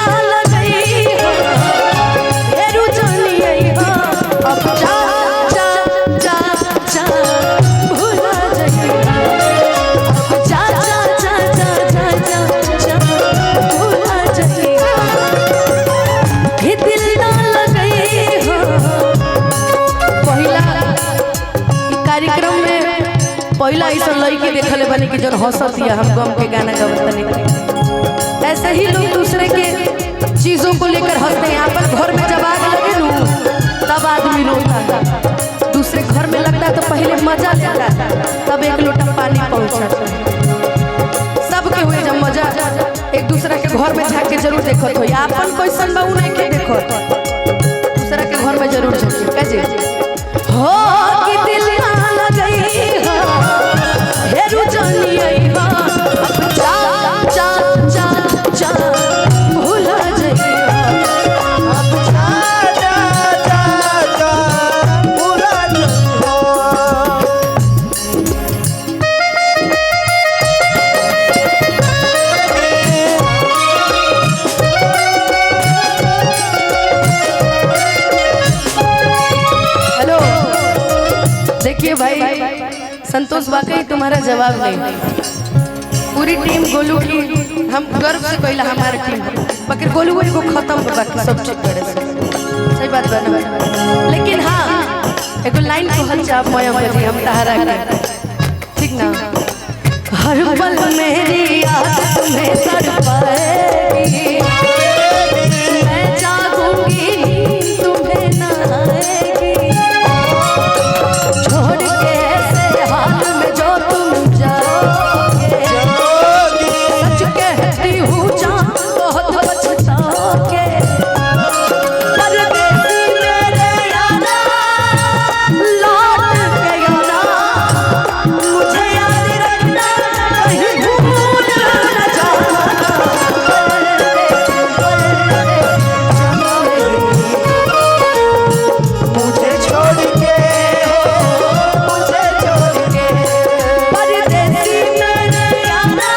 ना लगई हो फेरू जानी आई हो अब जा जा जा जा भूला जाई अब जा जा जा जा जा जा भूला जाई ये दिल ना लगई हो। पहिला कार्यक्रम में पहला ऐसा लड़की देखले बनी कि जन हंसत या हम गम के गाना गावत नहीं। ऐसे ही लोग दूसरे के चीजों को लेकर हंसते हैं। अपन घर में जब आग लगे नू तब आदमी रोता है, दूसरे घर में लगता है तो पहले मजा लेता है, तब एक लोटा पानी पहुंचाता है। सबके हुए जब मजा एक दूसरे के घर में झाँक के जरूर देखत हो, अपन कोई संभव नहीं के देखो दूसरा के घर में जरूर झाँके कैसे हो कि दिल ना लगई हो हेरू जानी आई हो अब जा जा जा जा भूला जाई अब जा जा जा जा भूला जाई हेलो देखिए भाई संतोष वाकई तुम्हारा जवाब नहीं। पूरी टीम गोलू की हम गर्व से कहला हमारी टीम बाकी गोलू को खत्म हो बाकी सब ठीक करे सही बात बना। लेकिन हाँ एगो लाइन कहल जा मयम जी हम तहरा के ठीक ना हर पल मेरी याद तुम्हें तड़पाएगी मैं जागूंगी तुम्हें ना आएगी छोड़ के ऐसे हाल में जो तुम जाओगे सच कहती हूँ जान बहुत पछताओगे परदेसी मेरे यारा लौट के आना मुझे याद रखना कहीं भूल न जाना मुझे छोड़ के मुझे छोड़ के परदेसी मेरे यारा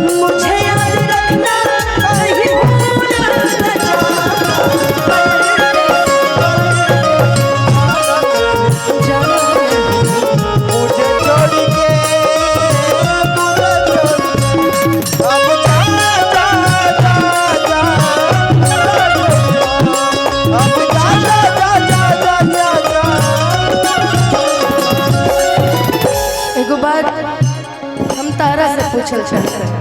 मुझे याद रखना कहीं भूल न मुझे छोड़ के मुझे छोड़ अब जा जा जा जा अब जा जा जा जा जा एगो बात हम तारा से पूछल चाहते हैं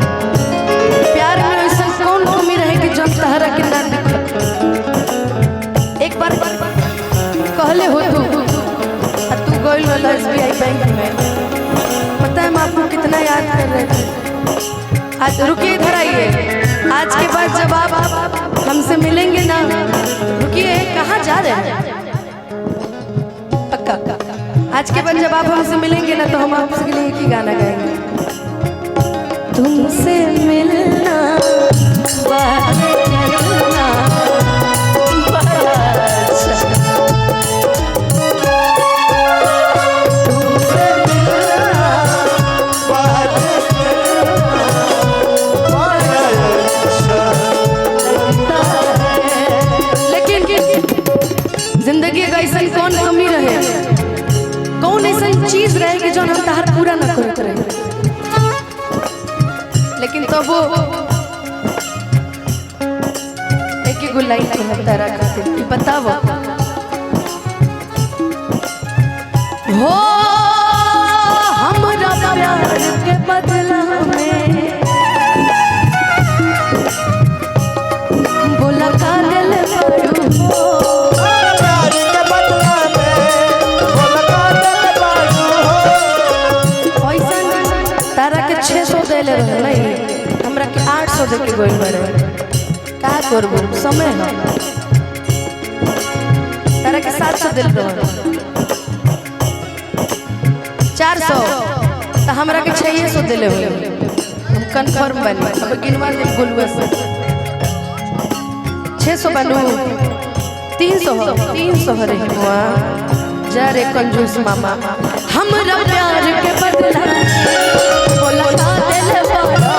प्यार में ऐसा कौन कमी रहे कि जब तारा के ना दिखत एक बार कहले हो तू गोइल वाला SBI बैंक में पता है हम आपको कितना याद कर रहे थे। आज रुकिए इधर आइए आज के बाद जब आप हमसे मिलेंगे ना रुकिए कहाँ जा रहे हैं पक्का आज के बाद जब आप हमसे मिलेंगे ना तो हम आपके लिए एक ही गाना गाएंगे तुमसे मिलना बात करना बड़ा अच्छा तुमसे मिलना बात करना बड़ा अच्छा लगता है। लेकिन जिंदगी का ऐसा कौन कमी रहे कौन ऐसा चीज रहे कि जो हम तहार पूरा न करते रहे लेकिन तो वो एक एगो लाइन है तारा खातिर कि बताओ हो हमरा प्यार के बदला में बोला का दिल पड़ू प्यार के बदला में बोला दिल बाजू हो पैसा तारा के 600 देले रहे नहीं हमरा के 800 दे के गोइल बारे का करबो समय है तारा के 700 देल रहे 400 तो हमरा के 600 देले हो हम कंफर्म बनी अब गिनवा दे गोलुआ से 600 बनू 300 रे हुआ जा रे कंजूस मामा हमरा प्यार के बदला बोला का दिल वाला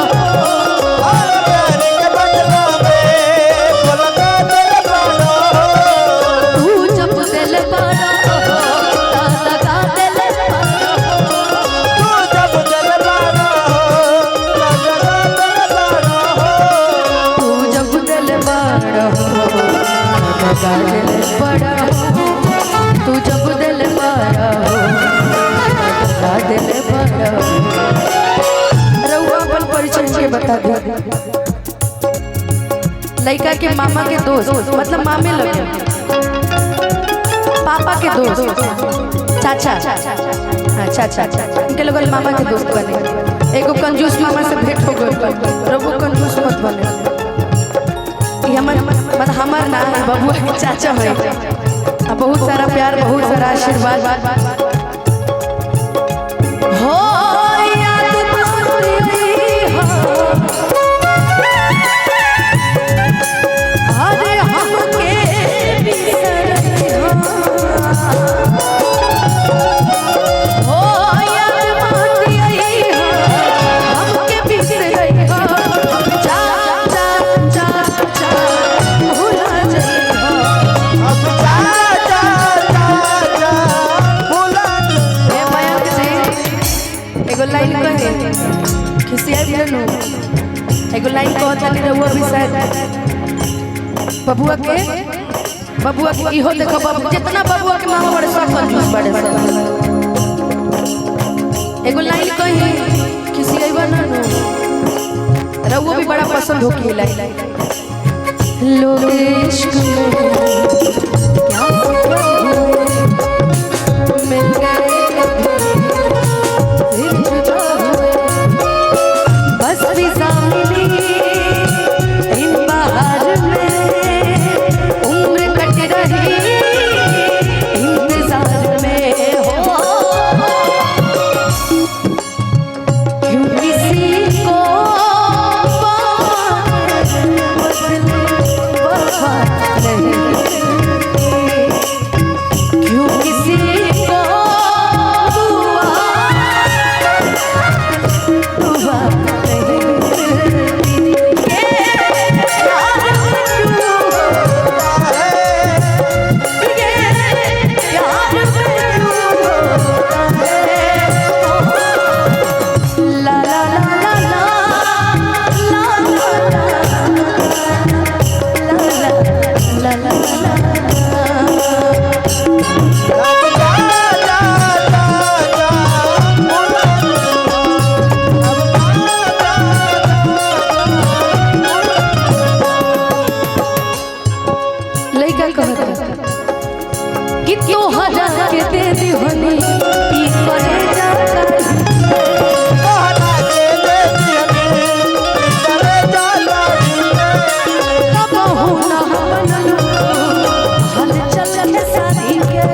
दगा दिल बड़ा हो तू जब दिल बड़ा हो दगा दिल बड़ा हो। रउआ अपन परिचय के बता दे। लड़का के मामा के दोस्त मतलब मामे लगे, पापा के दोस्त, चाचा, हाँ चाचा, इनके लोग मामा के दोस्त बने। एगो कंजूस मामा से भेंट हो गई, रघु कंजूस मत बने। ये हमार ना है, बबुआ के चाचा है। बहुत सारा प्यार, बहुत सारा आशीर्वाद हो। याद अरे हमके बिसरई हो, याद हमके बिसरई हो। जा जा जा जा भुला जाई हो। अब जा जा जा जा भुला ए मयंक जी एगो लाइन कहे खिसिया बिनु, एगो लाइन कहतनी रहुआ भी शायद बबुआ के इहो देखो बाबू जितना बबुआ के मामा बड़े सब कंजूस बड़े सब। एगो लाइन कही खिसियाइबा ना नो, रहुआ भी बड़ा पसंद हो की लाइन। लोग इश्क में क्या मिल गए फिर जुदा हुए, बस फिजा मिली इन बहार में, उम्र कट रही इंतजार में हो। क्यों किसी को बदले वफा नहीं, क्यों किसी को दुआ नहीं। कि क्यों हजा के दे दीवानी ई करे जाता कहना के दे दिहनी करे जाला कब हो ना बनलो हल चल के शादी के,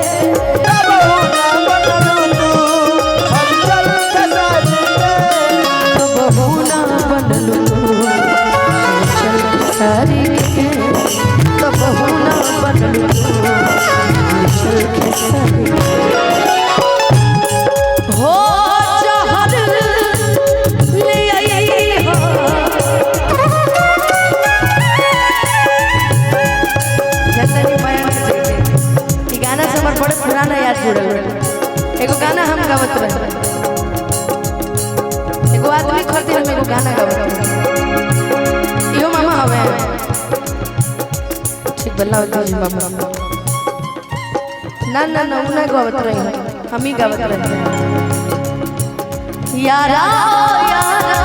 कब हो ना बनलो तू हल चल के शादी के, कब हो ना बनलो हल चल के शादी के, कब हो ना बनलो हल चल के शादी हो। जहर ले आई हो जैसे नहीं बयान से गाना से हमारे बड़े पुराना याद जुड़ल रहे। एगो गाना हम गावत रहे, एगो आदमी खरीदे हम एगो गाना गावत रहे। यो मामा हवे ठीक बल्ला जी मामा ना ना ना उन्हें गावत रहे, हम ही गावत रहे। यारा यारा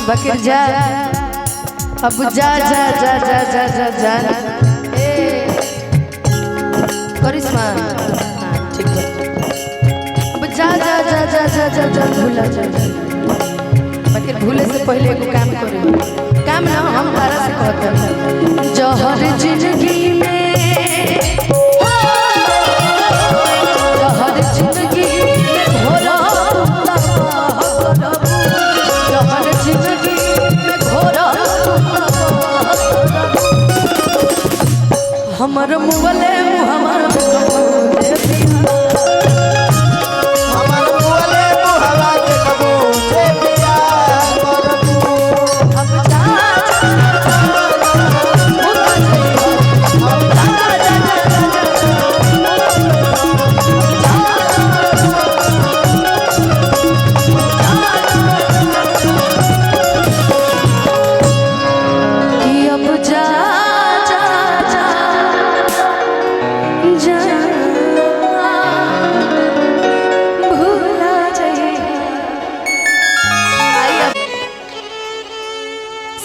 बकर जा अब जा जा जा जा जा जा जा करिश्मा ठीक है। अब जा जा जा जा जा जा जा भूला जा खातिर भूले से पहले एगो काम करे। काम ना हम तारा से कहते जहर जिंदगी में, जहर जिंदगी में घोरा, जहर जिंदगी में घोरा हमर मुगले मुहम्मद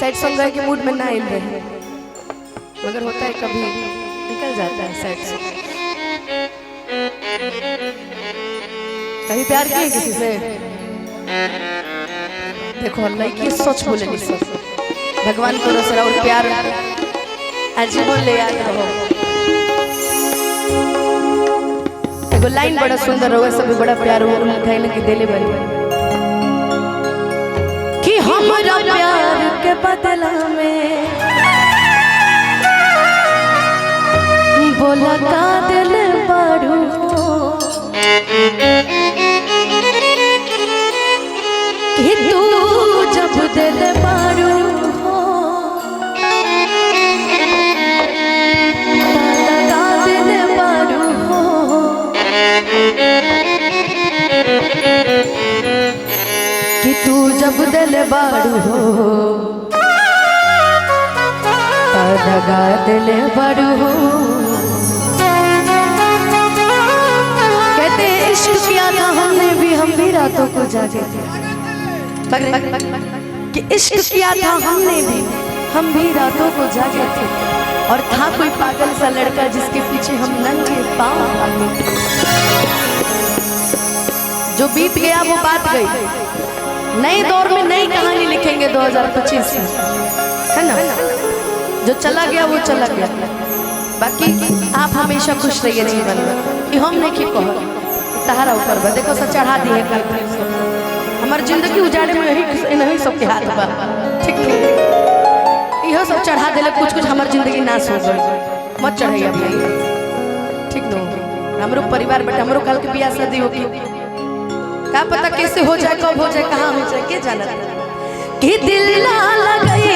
सैड सॉन्ग गाए के मूड में ना आइल रहे, मगर होता है कभी निकल जाता है सैड सॉन्ग। कहीं प्यार किए किसी से? देखो लड़की सच बोले नहीं सब, भगवान को रसरा और प्यार आजीवन ले याद रहो। एगो लाइन बड़ा सुंदर हो, सब बड़ा प्यार हो लिखाइल के देले बनी कि हमरा प्यार के बदला में बोला का दिल बड़ू कि तू जब दिल बड़ू का दिल बड़ू कि तू जब दिल बारू हो दगा दिल बारू हो। कहते इश्क किया था हमने भी, हम भी रातों को जागे थे। कि इश्क किया था हमने भी, हम भी रातों को जागे थे। और था कोई पागल सा लड़का जिसके पीछे हम नंगे पाँव भागे थे। जो बीत गया वो बात गई, नए दौर में नई कहानी लिखेंगे 2025 में, है ना? जो चला गया वो चला गया, बाकी आप हमेशा खुश रहिए जीवन में। हम नहीं कि कहो तहारा ऊपर बा, देखो सब चढ़ा दिए कल हमार जिंदगी उजाड़े में यही नहीं सबके हाथ बा, ठीक नहीं? इहो सब चढ़ा दिले, कुछ कुछ हमार जिंदगी नाश हो गई। मत चढ़ाइए भाई, ठीक न? हमरो परिवार बेटा, हमरो कल के बियाह शादी होगी, क्या पता कैसे हो जाए, कब हो जाए, कहाँ हो जाए, के जाना कि दिल ना लगे।